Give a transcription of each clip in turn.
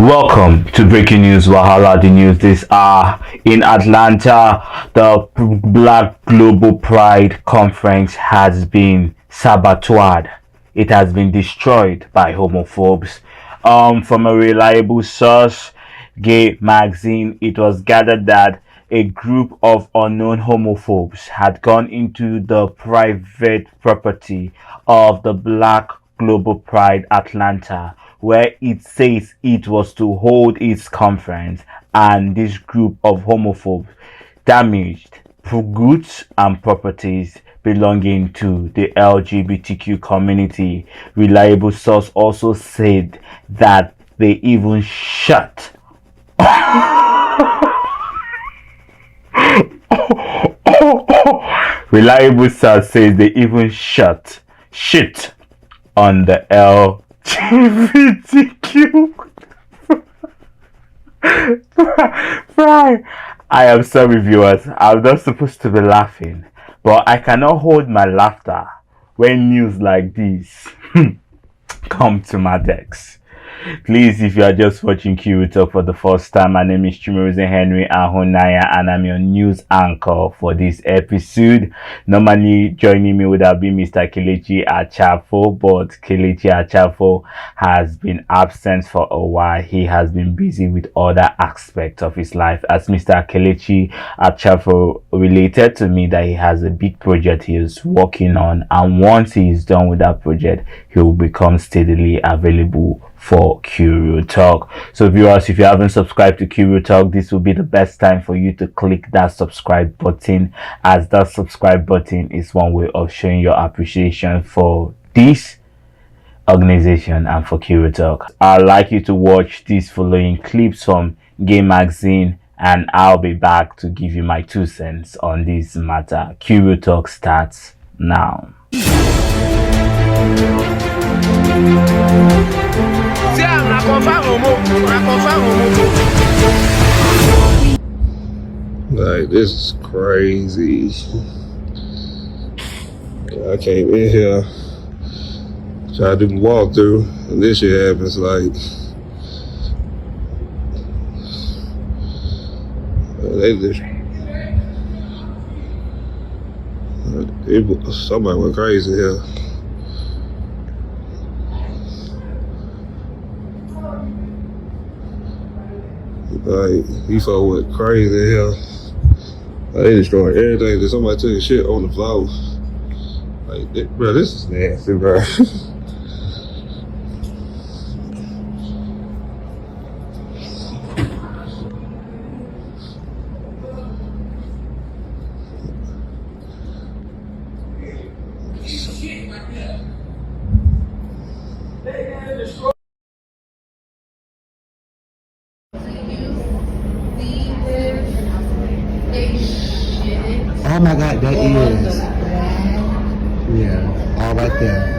Welcome to Breaking News Wahala. The news this hour in Atlanta, the Black Global Pride Conference has been sabotaged. It has been destroyed by homophobes. From a reliable source, Gay Magazine, it was gathered that a group of unknown homophobes had gone into the private property of the Black Global Pride Atlanta, where it says it was to hold its conference, and this group of homophobes damaged goods and properties belonging to the LGBTQ community. Reliable source also said that they even shot reliable source says they even shit on the LGBTQ. Right. I am sorry, viewers. I'm not supposed to be laughing, but I cannot hold my laughter when news like this come to my desk. Please, if you are just watching Kiwi Talk for the first time, my name is Chimerize Henry Ahonaya, and I'm your news anchor for this episode. Normally, joining me would have been Mr. Kelechi Achafo, but Kelechi Achafo has been absent for a while. He has been busy with other aspects of his life. As Mr. Kelechi Achafo related to me that he has a big project he is working on, and once he is done with that project, he will become steadily available for Curio Talk. So viewers, if you haven't subscribed to Curio Talk, this will be the best time for you to click that subscribe button, as that subscribe button is one way of showing your appreciation for this organization and for Curio Talk. I'd like you to watch these following clips from Gay Magazine, and I'll be back to give you my 2 cents on this matter. Curio Talk starts now. Like, this is crazy. I came in here, tried to do my walkthrough, and this shit happens. Like, they just, somebody went crazy here. Like, these folks went crazy here. Like, they destroyed everything. Then somebody took a shit on the floor. Like, bro, this is nasty, bro. Oh my God, that is. Yeah, all right there.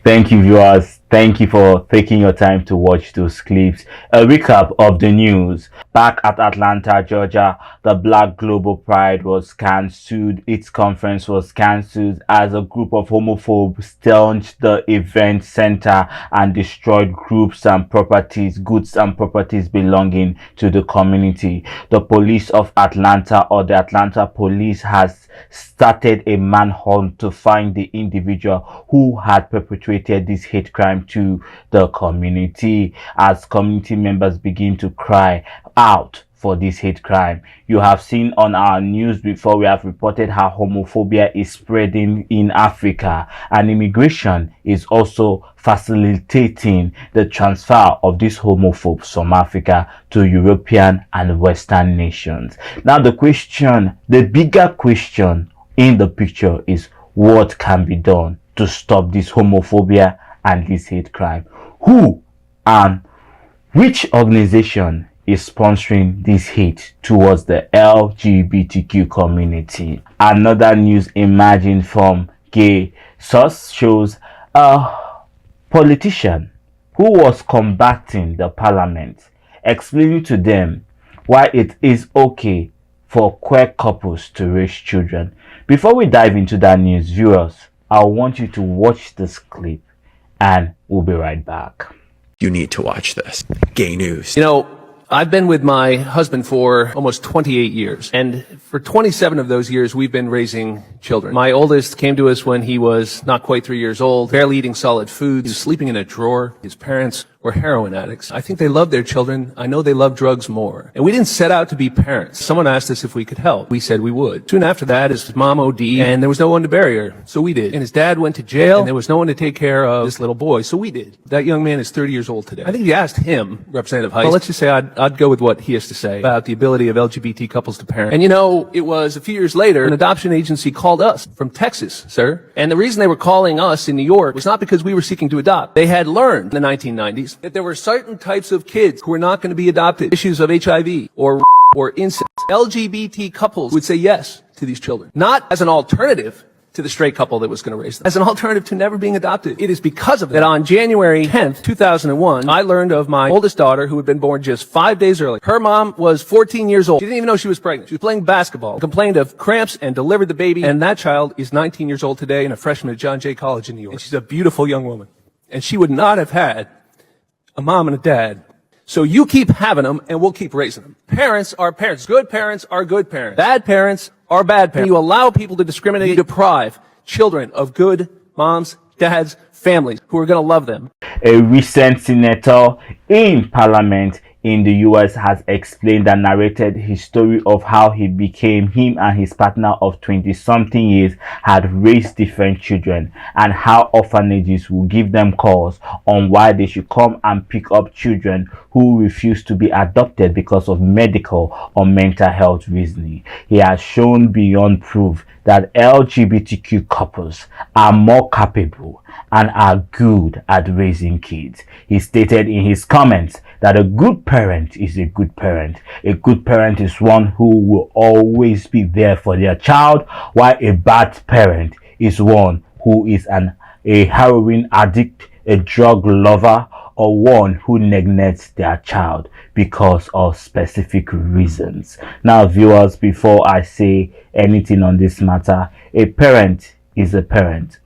Thank you, viewers. Thank you for taking your time to watch those clips. A recap of the news. Back at Atlanta, Georgia, the Black Global Pride was cancelled. Its conference was cancelled as a group of homophobes stormed the event center and destroyed goods and properties belonging to the community. The police of Atlanta, or the Atlanta police, has started a manhunt to find the individual who had perpetrated this hate crime attention to the community as community members begin to cry out for this hate crime. You have seen on our news before, we have reported how homophobia is spreading in Africa, and immigration is also facilitating the transfer of these homophobes from Africa to European and Western nations. Now the bigger question in the picture is, what can be done to stop this homophobia and this hate crime? Who and which organization is sponsoring this hate towards the LGBTQ community? Another news emerging from gay source shows a politician who was combating the parliament, explaining to them why it is okay for queer couples to raise children. Before we dive into that news, viewers, I want you to watch this clip and we'll be right back. You need to watch this. Gay news. You know, I've been with my husband for almost 28 years, and for 27 of those years, we've been raising children. My oldest came to us when he was not quite 3 years old, barely eating solid food. He was sleeping in a drawer. His parents were heroin addicts. I think they love their children. I know they love drugs more. And we didn't set out to be parents. Someone asked us if we could help. We said we would. Soon after that, his mom OD'd, and there was no one to bury her, so we did. And his dad went to jail, and there was no one to take care of this little boy, so we did. That young man is 30 years old today. I think if you asked him, Representative Heiss, well, let's just say I'd go with what he has to say about the ability of LGBT couples to parent. And you know, it was a few years later, an adoption agency called us from Texas, sir. And the reason they were calling us in New York was not because we were seeking to adopt. They had learned in the 1990s that there were certain types of kids who were not going to be adopted. Issues of HIV or incest. LGBT couples would say yes to these children. Not as an alternative to the straight couple that was going to raise them. As an alternative to never being adopted. It is because of that on January 10th, 2001, I learned of my oldest daughter who had been born just 5 days early. Her mom was 14 years old. She didn't even know she was pregnant. She was playing basketball, complained of cramps, and delivered the baby. And that child is 19 years old today and a freshman at John Jay College in New York. And she's a beautiful young woman. And she would not have had a mom and a dad. So you keep having them and we'll keep raising them. Parents are parents. Good parents are good parents. Bad parents are bad parents. You allow people to discriminate, you deprive children of good moms, dads, families who are going to love them. A recent senator in parliament in the US has explained and narrated his story of how him and his partner of 20-something years had raised different children, and how orphanages will give them calls on why they should come and pick up children who refuse to be adopted because of medical or mental health reasoning. He has shown beyond proof that LGBTQ couples are more capable and are good at raising kids. He stated in his comments that a good parent is a good parent. A good parent is one who will always be there for their child, while a bad parent is one who is a heroin addict, a drug lover, or one who neglects their child because of specific reasons. Now, viewers, before I say anything on this matter, a parent is a parent.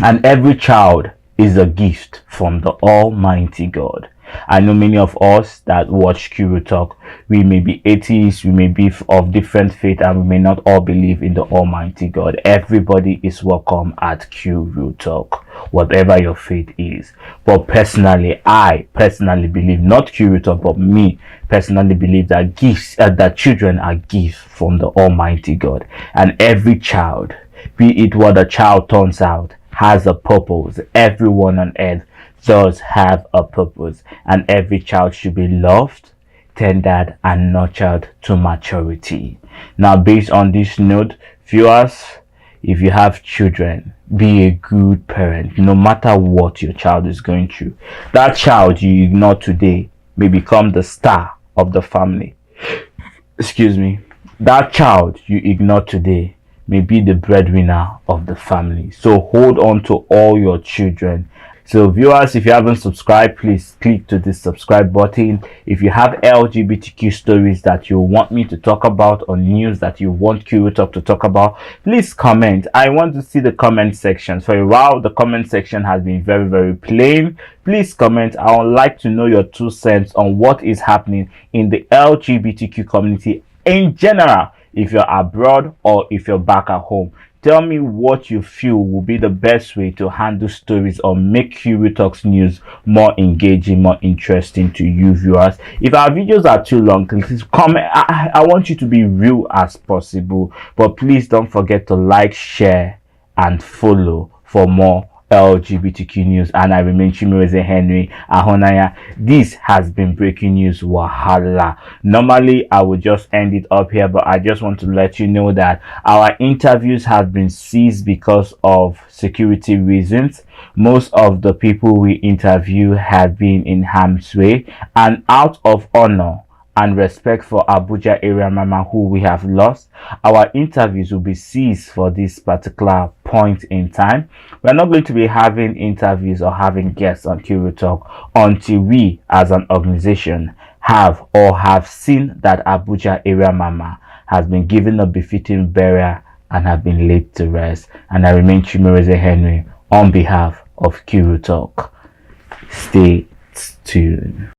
And every child is a gift from the Almighty God. I know many of us that watch Kuru Talk, we may be atheists, we may be of different faith, and we may not all believe in the Almighty God. Everybody is welcome at Kuru Talk, whatever your faith is. But personally, I personally believe, not Kuru Talk, but me personally believe that that children are gifts from the Almighty God. And every child, be it what a child turns out, has a purpose. Everyone on earth does have a purpose, and every child should be loved, tended, and nurtured to maturity. Now, based on this note, viewers, if you have children, be a good parent, no matter what your child is going through. That child you ignore today may become the star of the family. Excuse me. That child you ignore today may be the breadwinner of the family. So hold on to all your children. So viewers, if you haven't subscribed, please click to this subscribe button. If you have LGBTQ stories that you want me to talk about, or news that you want Kuru Talk to talk about, please comment. I want to see the comment section. For a while, the comment section has been very, very plain. Please comment. I would like to know your 2 cents on what is happening in the LGBTQ community in general, if you're abroad or if you're back at home. Tell me what you feel will be the best way to handle stories or make Curo Talks news more engaging, more interesting to you viewers. If our videos are too long, please comment. I want you to be real as possible, but please don't forget to like, share, and follow for more LGBTQ news. And I remain Chimweze Henry Ahonaya. This has been Breaking News Wahala. Normally I would just end it up here, but I just want to let you know that our interviews have been seized because of security reasons. Most of the people we interview have been in harm's way, and out of honor and respect for Abuja area mama who we have lost, our interviews will be ceased for this particular point in time. We're not going to be having interviews or having guests on Curo Talk until we as an organization have seen that Abuja area mama has been given a befitting burial and have been laid to rest. And I remain Chimweze Henry on behalf of Curo Talk. Stay tuned.